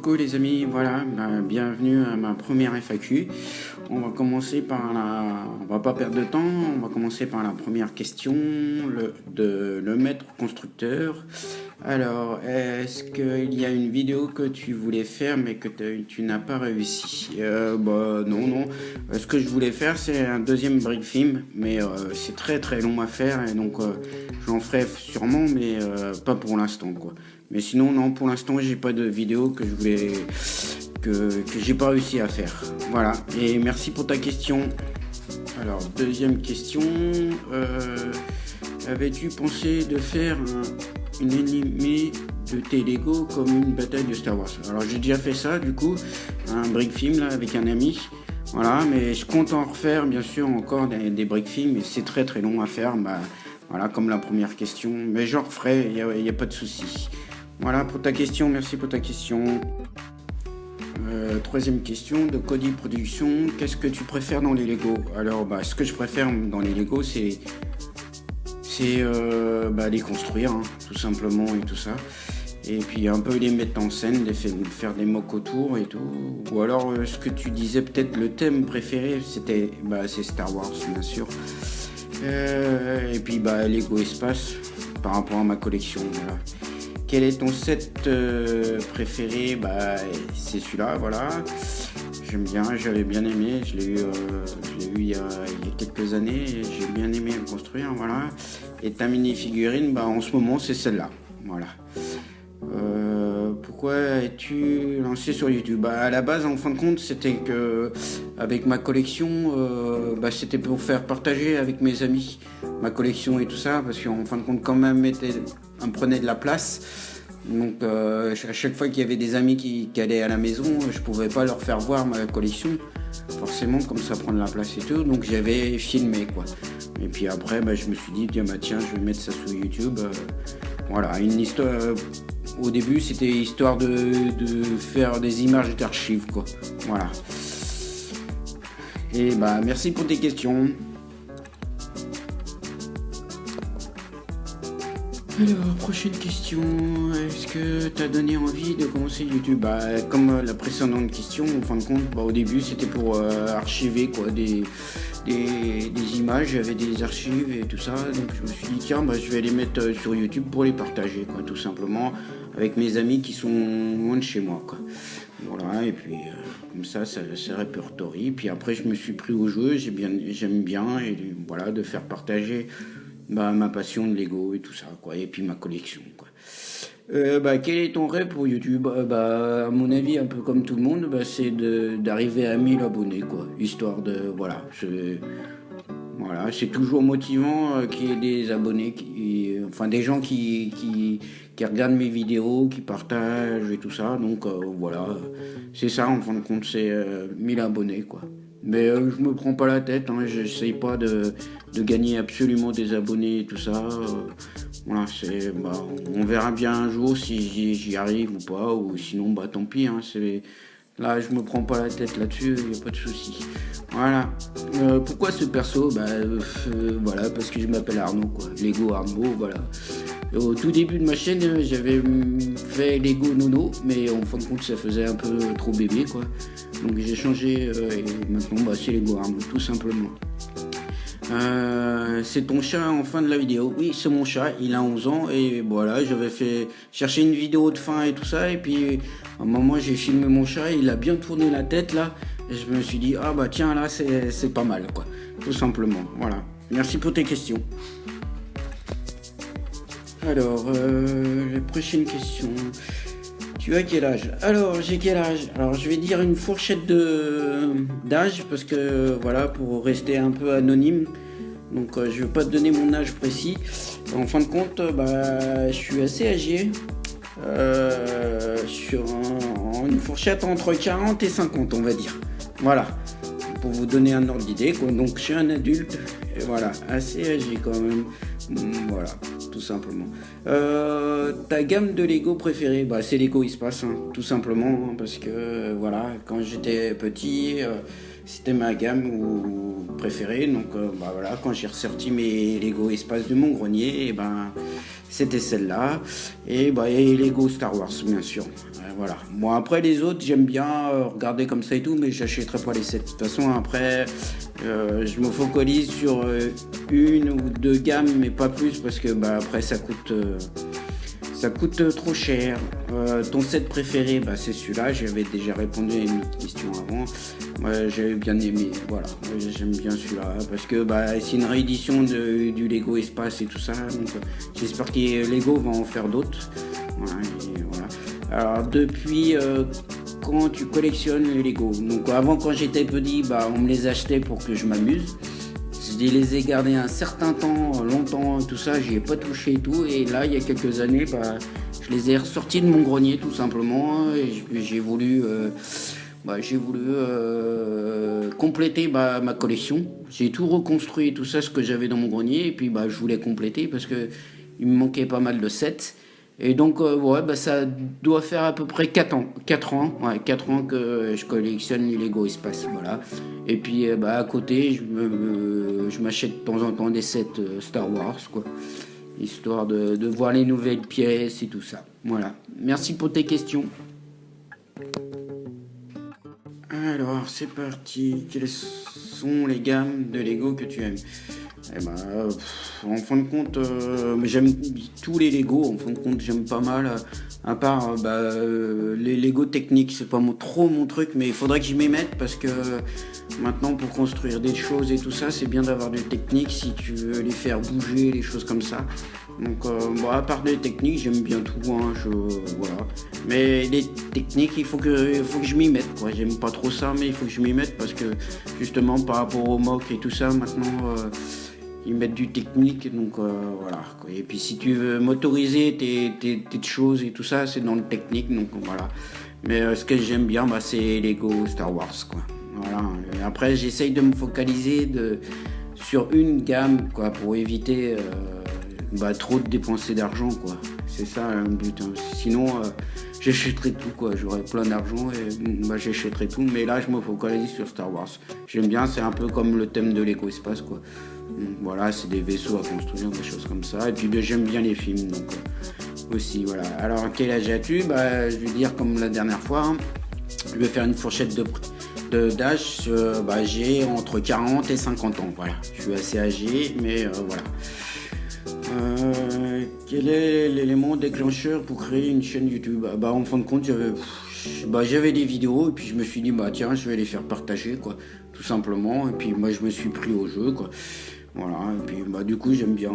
coucou les amis, voilà, bienvenue à ma première FAQ. On va commencer par on va pas perdre de temps, on va commencer par la première question le maître constructeur. Alors, est-ce qu'il y a une vidéo que tu voulais faire mais que tu n'as pas réussi? Non. Ce que je voulais faire, c'est un deuxième brick film, mais c'est très très long à faire et donc j'en ferai sûrement, mais pas pour l'instant quoi. Mais sinon, non, pour l'instant, j'ai pas de vidéo que j'ai pas réussi à faire. Voilà. Et merci pour ta question. Alors, deuxième question. Avais-tu pensé de faire une animée de tes Lego comme une bataille de Star Wars? Alors, j'ai déjà fait ça, du coup, un brick film là, avec un ami. Voilà, mais je compte en refaire, bien sûr, encore des brick films, mais c'est très très long à faire. Voilà, comme la première question. Mais j'en referai, il n'y a pas de souci. Voilà pour ta question, merci pour ta question. Troisième question de Cody Production, qu'est-ce que tu préfères dans les Lego? Alors ce que je préfère dans les Lego c'est les construire, hein, tout simplement et tout ça. Et puis un peu les mettre en scène, faire des mocks autour et tout. Ou alors ce que tu disais, peut-être le thème préféré, c'est Star Wars bien sûr. Et puis Lego Espace par rapport à ma collection, voilà. Quel est ton set préféré? C'est celui-là, voilà. J'aime bien, j'avais bien aimé, je l'ai eu il y a quelques années, et j'ai bien aimé le construire, voilà. Et ta mini-figurine, en ce moment, c'est celle-là, voilà. Pourquoi es-tu lancé sur YouTube? À la base, en fin de compte, c'était que avec ma collection, c'était pour faire partager avec mes amis ma collection et tout ça, parce qu'en fin de compte, quand même, prenait de la place. Donc, à chaque fois qu'il y avait des amis qui allaient à la maison, je pouvais pas leur faire voir ma collection, forcément, comme ça prend de la place et tout. Donc, j'avais filmé, quoi. Et puis après, je me suis dit, tiens, je vais mettre ça sur YouTube. Voilà, une histoire. Au début, c'était histoire de faire des images d'archives, quoi. Voilà. Et merci pour tes questions. Alors, prochaine question. Est-ce que t'as donné envie de commencer YouTube? Comme la précédente question, en fin de compte, au début, c'était pour archiver, quoi, des images, j'avais des archives et tout ça, donc je me suis dit tiens je vais les mettre sur YouTube pour les partager, quoi, tout simplement avec mes amis qui sont loin de chez moi, quoi. Voilà, et puis comme ça répertorie. Puis après je me suis pris au jeu, j'aime bien et voilà, de faire partager ma passion de Lego et tout ça, quoi, et puis ma collection, quoi. Quel est ton rêve pour YouTube? À mon avis, un peu comme tout le monde, c'est d'arriver à 1000 abonnés, quoi. Histoire de... Voilà, c'est toujours motivant qu'il y ait des abonnés, des gens qui regardent mes vidéos, qui partagent et tout ça. Donc voilà, c'est ça, en fin de compte, c'est 1000 abonnés, quoi. Mais je me prends pas la tête, hein, j'essaye pas de gagner absolument des abonnés et tout ça. Voilà, on verra bien un jour si j'y arrive ou pas, ou sinon tant pis, hein, là je me prends pas la tête là-dessus, y a pas de souci. Voilà. Pourquoi ce perso? Voilà, parce que je m'appelle Arnaud, quoi. Lego Arnaud, voilà. Au tout début de ma chaîne, j'avais fait Lego Nono, mais en fin de compte ça faisait un peu trop bébé, quoi. Donc j'ai changé et maintenant c'est Lego Arnaud, tout simplement. C'est ton chat en fin de la vidéo? Oui, c'est mon chat, il a 11 ans et voilà, j'avais fait chercher une vidéo de fin et tout ça, et puis à un moment j'ai filmé mon chat, il a bien tourné la tête là, et je me suis dit tiens là c'est pas mal, quoi, tout simplement. Voilà, merci pour tes questions. Alors la prochaine question. Tu as quel âge? Alors, j'ai quel âge? Alors, je vais dire une fourchette d'âge, parce que, voilà, pour rester un peu anonyme. Donc, je ne vais pas te donner mon âge précis. En fin de compte, je suis assez âgé. Sur une fourchette entre 40 et 50, on va dire. Voilà. Pour vous donner un ordre d'idée, quoi. Donc, je suis un adulte. Et voilà, assez âgé quand même. Voilà, tout simplement. Ta gamme de Lego préférée? C'est Lego Espace, hein, tout simplement, hein, parce que voilà, quand j'étais petit, c'était ma gamme préférée. Donc voilà, quand j'ai ressorti mes Lego Espace de mon grenier, c'était celle-là. Et Lego Star Wars, bien sûr. Voilà. Bon, après les autres, j'aime bien regarder comme ça et tout, mais j'achèterai pas les 7. De toute façon, après, je me focalise sur une ou deux gammes, mais pas plus, parce que après ça coûte trop cher. Ton set préféré, c'est celui-là. J'avais déjà répondu à une autre question avant. Moi, j'avais bien aimé. Voilà, j'aime bien celui-là parce que c'est une réédition du Lego Espace et tout ça. Donc, j'espère que Lego va en faire d'autres. Voilà, voilà. Alors, depuis quand tu collectionnes les Lego? Donc, avant, quand j'étais petit, on me les achetait pour que je m'amuse. Je les ai gardés un certain temps, longtemps, tout ça, j'y ai pas touché et tout. Et là, il y a quelques années, je les ai ressortis de mon grenier tout simplement. Et j'ai voulu, compléter ma collection. J'ai tout reconstruit, tout ça, ce que j'avais dans mon grenier. Et puis je voulais compléter parce que il me manquait pas mal de sets. Et donc, ça doit faire à peu près 4 ans. 4 ans que je collectionne les Lego Espace, voilà. Et puis, à côté, je m'achète de temps en temps des sets Star Wars, quoi. Histoire de voir les nouvelles pièces et tout ça. Voilà. Merci pour tes questions. Alors, c'est parti. Quelles sont les gammes de Lego que tu aimes? En fin de compte, j'aime tous les Lego. En fin de compte, j'aime pas mal. À part les Lego techniques, c'est pas trop mon truc, mais il faudrait que je m'y mette parce que maintenant, pour construire des choses et tout ça, c'est bien d'avoir des techniques si tu veux les faire bouger, les choses comme ça. Donc, à part des techniques, j'aime bien tout. Voilà. Mais les techniques, il faut que je m'y mette, quoi. J'aime pas trop ça, mais il faut que je m'y mette parce que justement, par rapport au mock et tout ça, maintenant, ils mettent du technique. Donc, voilà, quoi. Et puis, si tu veux motoriser tes choses et tout ça, c'est dans le technique. Donc, voilà. Mais ce que j'aime bien, c'est Lego Star Wars, quoi. Voilà. Et après, j'essaye de me focaliser sur une gamme, quoi, pour éviter trop de dépenser d'argent, quoi. C'est ça le but, hein. Sinon j'achèterais tout, quoi. J'aurais plein d'argent et j'achèterais tout, mais là je me focalise sur Star Wars. J'aime bien, c'est un peu comme le thème de Lego Espace, quoi. Voilà, c'est des vaisseaux à construire, des choses comme ça. Et puis j'aime bien les films, donc aussi, voilà. Alors quel âge as-tu? Je vais dire comme la dernière fois, hein. Je vais faire une fourchette d'âge. J'ai entre 40 et 50 ans, voilà. Je suis assez âgé, mais voilà. Quel est l'élément déclencheur pour créer une chaîne YouTube? En fin de compte, j'avais des vidéos et puis je me suis dit tiens, je vais les faire partager, quoi, tout simplement. Et puis moi je me suis pris au jeu, quoi. Voilà. Et puis du coup j'aime bien,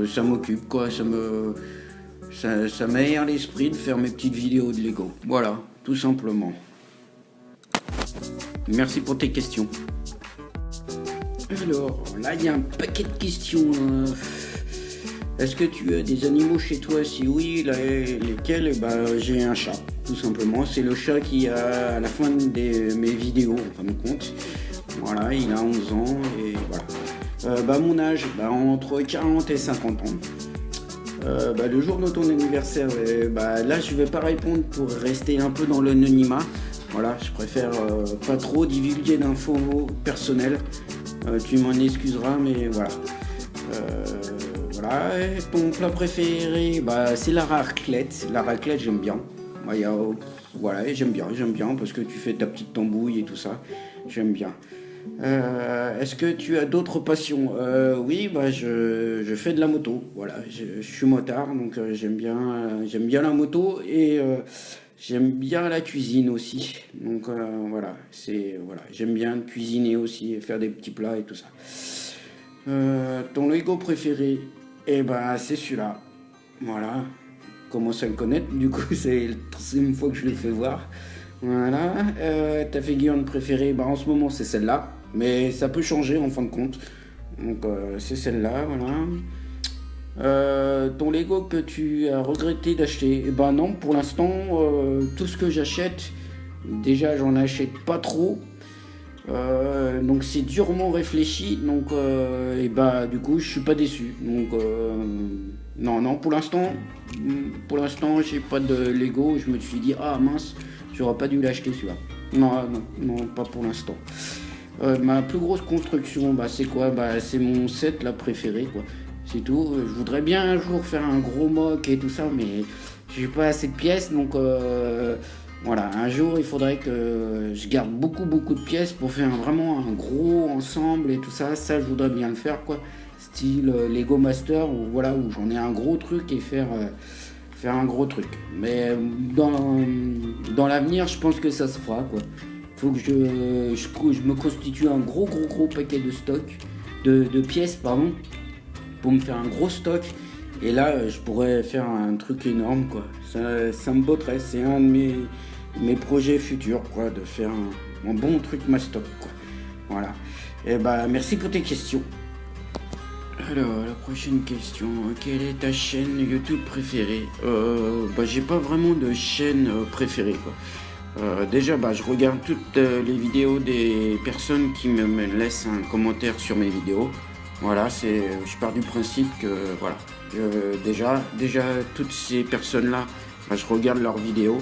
ça m'occupe, quoi. Ça m'aère l'esprit de faire mes petites vidéos de Lego. Voilà, tout simplement. Merci pour tes questions. Alors, là, il y a un paquet de questions. Est-ce que tu as des animaux chez toi? Si oui, lesquels? J'ai un chat, tout simplement. C'est le chat qui a à la fin de mes vidéos, en fin de compte. Voilà, il a 11 ans et voilà. Mon âge, entre 40 et 50 ans. Le jour de ton anniversaire, là, je vais pas répondre pour rester un peu dans l'anonymat. Voilà, je préfère pas trop divulguer d'infos personnelles. Tu m'en excuseras, mais voilà. Voilà. Et ton plat préféré, c'est la raclette. La raclette, j'aime bien. Voilà, j'aime bien parce que tu fais ta petite tambouille et tout ça. J'aime bien. Est-ce que tu as d'autres passions? Oui, je fais de la moto. Voilà, je suis motard, donc j'aime bien la moto et j'aime bien la cuisine aussi. Donc voilà, j'aime bien cuisiner aussi et faire des petits plats et tout ça. Ton Lego préféré? C'est celui-là. Voilà. Commence à le connaître, du coup c'est la troisième fois que je le fais voir. Voilà. Ta figurine préférée, en ce moment c'est celle-là, mais ça peut changer en fin de compte. Donc c'est celle-là, voilà. Ton Lego que tu as regretté d'acheter? Non, pour l'instant, tout ce que j'achète, déjà j'en achète pas trop. Donc c'est durement réfléchi, donc du coup je suis pas déçu. Donc non, pour l'instant j'ai pas de Lego. Je me suis dit mince, j'aurais pas dû l'acheter celui-là. Non, pas pour l'instant. Ma plus grosse construction, c'est quoi? C'est mon set là préféré, quoi. c'est tout. Je voudrais bien un jour faire un gros mock et tout ça, mais j'ai pas assez de pièces, donc voilà, un jour il faudrait que je garde beaucoup de pièces pour faire vraiment un gros ensemble et tout ça. Ça, je voudrais bien le faire, quoi. Style Lego Master, où voilà, où j'en ai un gros truc et faire un gros truc. Mais dans l'avenir, je pense que ça se fera, quoi. Faut que je me constitue un gros paquet de stock, de pièces, pardon, pour me faire un gros stock. Et là, je pourrais faire un truc énorme, quoi. Ça me botterait. C'est un de mes projets futurs, quoi, de faire un bon truc mastoc, quoi. Voilà. Et bah, merci pour tes questions. Alors, la prochaine question. Quelle est ta chaîne YouTube préférée? Bah, j'ai pas vraiment de chaîne préférée, quoi. Déjà, bah, je regarde toutes les vidéos des personnes qui me laissent un commentaire sur mes vidéos. Voilà, je pars du principe que, voilà, déjà, toutes ces personnes-là, bah, je regarde leurs vidéos.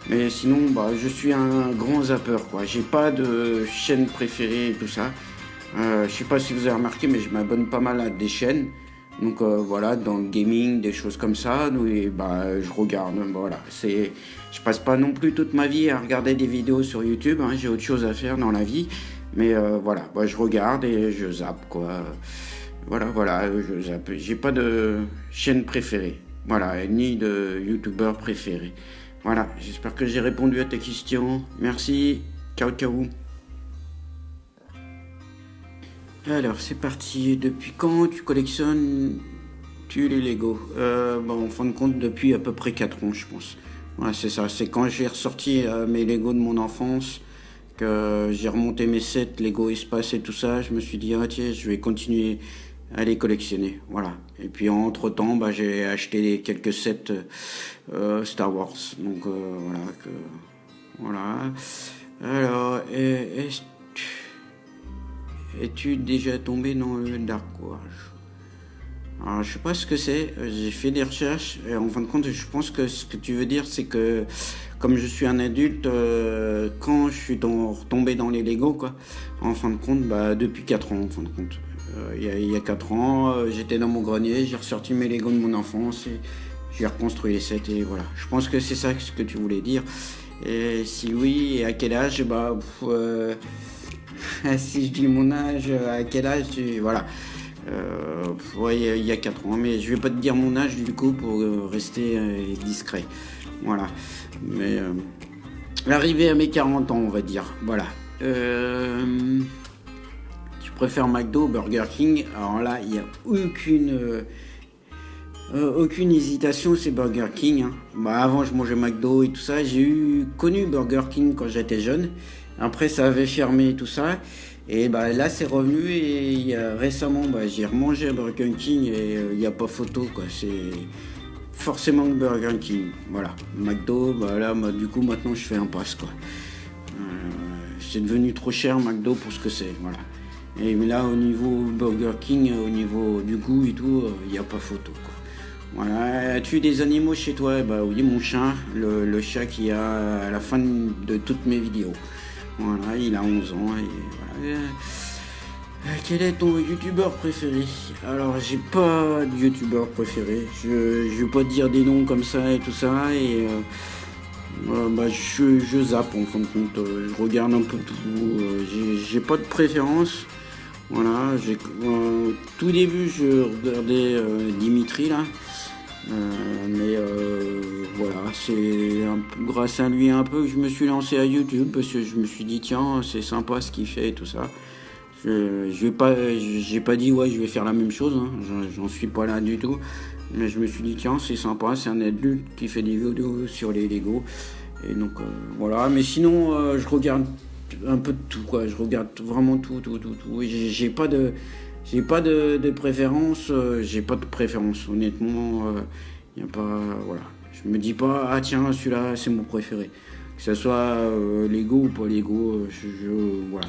Mais sinon, bah, je suis un grand zappeur, quoi. J'ai pas de chaîne préférée et tout ça. Je sais pas si vous avez remarqué, mais je m'abonne pas mal à des chaînes. Donc voilà, dans le gaming, des choses comme ça. Et bah, je regarde. Voilà, je passe pas non plus toute ma vie à regarder des vidéos sur YouTube. Hein, j'ai autre chose à faire dans la vie. Mais voilà, bah, je regarde et je zappe, quoi. Voilà, je zappe. J'ai pas de chaîne préférée. Voilà, ni de youtubeur préféré. Voilà, j'espère que j'ai répondu à tes questions. Merci. Ciao. Alors, c'est parti. Depuis quand tu collectionnes-tu les Lego? Bon, en fin de compte, depuis à peu près 4 ans, je pense. Ouais, c'est ça. C'est quand j'ai ressorti mes Lego de mon enfance, que j'ai remonté mes sets Lego Espace et tout ça. Je me suis dit, ah tiens, je vais continuer à les collectionner. Voilà. Et puis, entre-temps, bah, j'ai acheté quelques sets Star Wars. Donc, voilà. Alors, es-tu déjà tombé dans le Dark Wars? Alors, je sais pas ce que c'est. J'ai fait des recherches et en fin de compte, je pense que ce que tu veux dire, c'est que comme je suis un adulte, quand je suis retombé dans les Lego, quoi, en fin de compte, bah, depuis 4 ans, en fin de compte. Il y a 4 ans, j'étais dans mon grenier, j'ai ressorti mes Lego de mon enfance et j'ai reconstruit les sets et voilà. Je pense que c'est ça ce que tu voulais dire. Et si oui, et à quel âge? Bah, si je dis mon âge, à quel âge, voilà. Ouais, il y a 4 ans, mais je vais pas te dire mon âge du coup pour rester discret. Voilà. Mais arrivé à mes 40 ans, on va dire. Voilà. Tu préfères McDo ou Burger King? Alors là, il n'y a aucune hésitation, c'est Burger King. Hein. Bah, avant, je mangeais McDo et tout ça. J'ai connu Burger King quand j'étais jeune. Après, ça avait fermé et tout ça. Et bah, là, c'est revenu et récemment, bah, j'ai remangé à Burger King et il n'y a pas photo, quoi. C'est forcément Burger King. Voilà. McDo, bah, là, bah, du coup, maintenant, je fais un pass, quoi. C'est devenu trop cher, McDo, pour ce que c'est. Voilà. Et là, au niveau Burger King, au niveau du goût et tout, il n'y a pas photo, quoi. Voilà. As-tu des animaux chez toi? Bah oui, mon chat, le chat qui a à la fin de toutes mes vidéos. Voilà, il a 11 ans et voilà. Quel est ton youtubeur préféré? Alors, j'ai pas de youtubeur préféré. Je vais pas te dire des noms comme ça et tout ça. Et bah, je zappe en fin de compte. Je regarde un peu tout. J'ai pas de préférence. Voilà, tout début, je regardais Dimitri là. Mais voilà, c'est grâce à lui un peu que je me suis lancé à YouTube parce que je me suis dit tiens c'est sympa ce qu'il fait et tout ça. J'ai pas dit ouais je vais faire la même chose, hein. J'en suis pas là du tout. Mais je me suis dit tiens c'est sympa, c'est un adulte qui fait des vidéos sur les Lego. Et donc voilà, mais sinon je regarde un peu de tout quoi, je regarde vraiment tout. Et j'ai pas de préférence, honnêtement, y a pas, voilà. Je me dis pas, ah tiens, celui-là, c'est mon préféré. Que ce soit Lego ou pas Lego, voilà.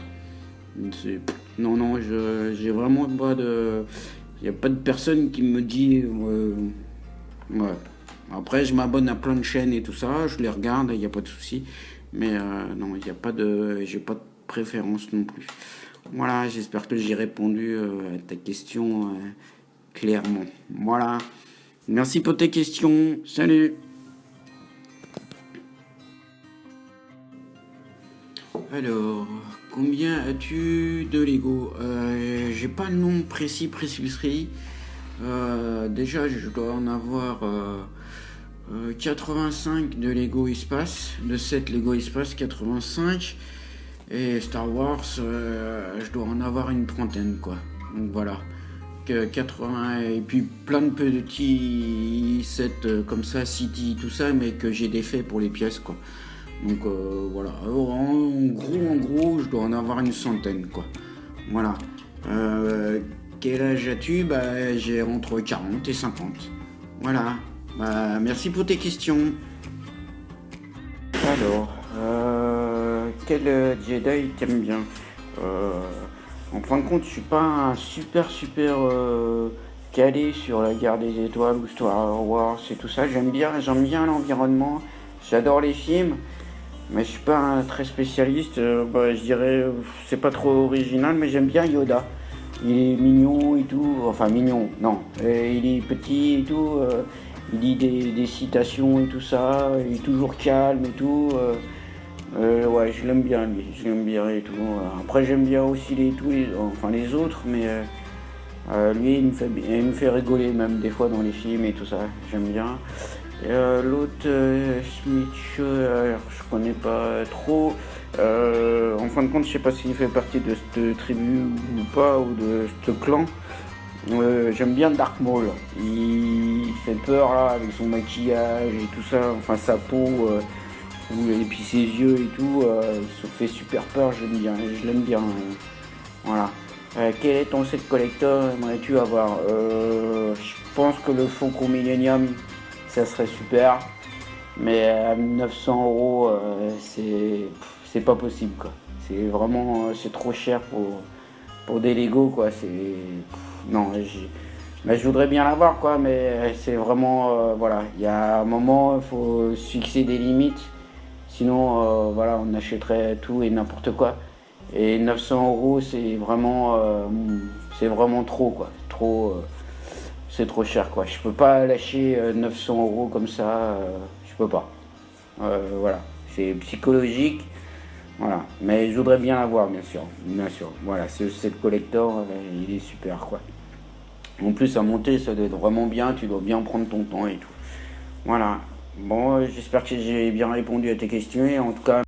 Non, j'ai vraiment pas de... Il n'y a pas de personne qui me dit... ouais. Après, je m'abonne à plein de chaînes et tout ça, je les regarde, il n'y a pas de souci. Mais non, il n'y a pas de... J'ai pas de préférence non plus. Voilà, j'espère que j'ai répondu à ta question clairement. Voilà. Merci pour tes questions. Salut. Alors, combien as-tu de Lego? J'ai pas le nombre précis. Déjà, je dois en avoir 85 de Lego Espace, de 7 Lego Espace 85. Et Star Wars, je dois en avoir une trentaine, quoi. Donc voilà. 80 et puis plein de petits sets comme ça, City, tout ça, mais que j'ai défait pour les pièces, quoi. Donc voilà. Alors, en gros, je dois en avoir une centaine, quoi. Voilà. Quel âge as-tu? Bah, j'ai entre 40 et 50. Voilà. Bah, merci pour tes questions. Alors, quel Jedi t'aimes bien? En fin de compte, je suis pas un super calé sur la guerre des étoiles ou Star Wars et tout ça. J'aime bien l'environnement. J'adore les films, mais je suis pas un très spécialiste. Je dirais, c'est pas trop original, mais j'aime bien Yoda. Il est mignon et tout. Enfin, mignon, non. Il est petit et tout. Il dit des citations et tout ça. Il est toujours calme et tout. Ouais, je l'aime bien lui, je l'aime bien et tout. Après j'aime bien aussi les autres, mais lui il me fait rigoler même des fois dans les films et tout ça, j'aime bien. L'autre Smith, je connais pas trop. En fin de compte, je sais pas s'il fait partie de cette tribu ou pas, ou de ce clan. J'aime bien Dark Maul. Il fait peur là avec son maquillage et tout ça, enfin sa peau. Et puis ses yeux et tout, ça fait super peur, je l'aime bien. Voilà. Quel est ton set collector aimerais-tu avoir? Je pense que le Faucon Millennium, ça serait super. Mais à 900 €, c'est pas possible, quoi. C'est vraiment, c'est trop cher pour des Lego, quoi. Non, je voudrais bien l'avoir, quoi, mais c'est vraiment, voilà. Il y a un moment, il faut se fixer des limites. Sinon, voilà, on achèterait tout et n'importe quoi. Et 900 €, c'est vraiment trop, quoi. C'est trop cher, quoi. Je peux pas lâcher 900 € comme ça. Je peux pas. Voilà, c'est psychologique. Voilà, mais je voudrais bien l'avoir, bien sûr. Bien sûr. Voilà, cette collector, il est super, quoi. En plus, à monter, ça doit être vraiment bien. Tu dois bien prendre ton temps et tout. Voilà. Bon, j'espère que j'ai bien répondu à tes questions et en tout cas.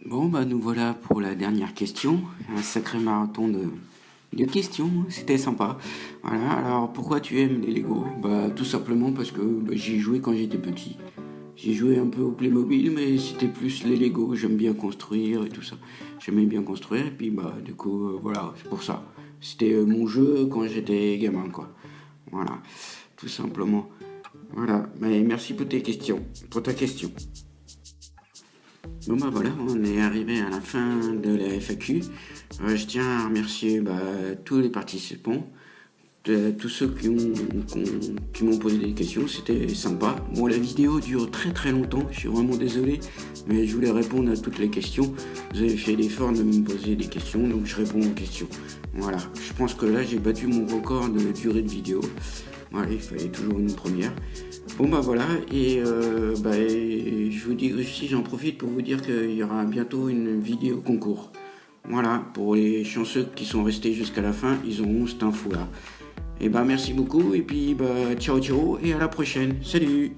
Bon, bah nous voilà pour la dernière question. Un sacré marathon de questions, c'était sympa. Voilà, alors pourquoi tu aimes les Lego? Bah tout simplement parce que j'y ai joué quand j'étais petit. J'ai joué un peu au Playmobil, mais c'était plus les Lego. J'aime bien construire et tout ça. J'aimais bien construire et puis bah du coup, voilà, c'est pour ça. C'était mon jeu quand j'étais gamin, quoi. Voilà. Tout simplement. Voilà, mais merci pour ta question. Bon bah voilà, on est arrivé à la fin de la FAQ. Je tiens à remercier tous les participants, tous ceux qui m'ont posé des questions, c'était sympa. Bon, la vidéo dure très très longtemps, je suis vraiment désolé, mais je voulais répondre à toutes les questions. Vous avez fait l'effort de me poser des questions, donc je réponds aux questions. Voilà, je pense que là j'ai battu mon record de durée de vidéo. Voilà, il fallait toujours une première. Bon bah voilà, et je vous dis aussi, j'en profite pour vous dire qu'il y aura bientôt une vidéo concours. Voilà, pour les chanceux qui sont restés jusqu'à la fin, ils auront cette info là. Et merci beaucoup, et puis ciao ciao, et à la prochaine. Salut.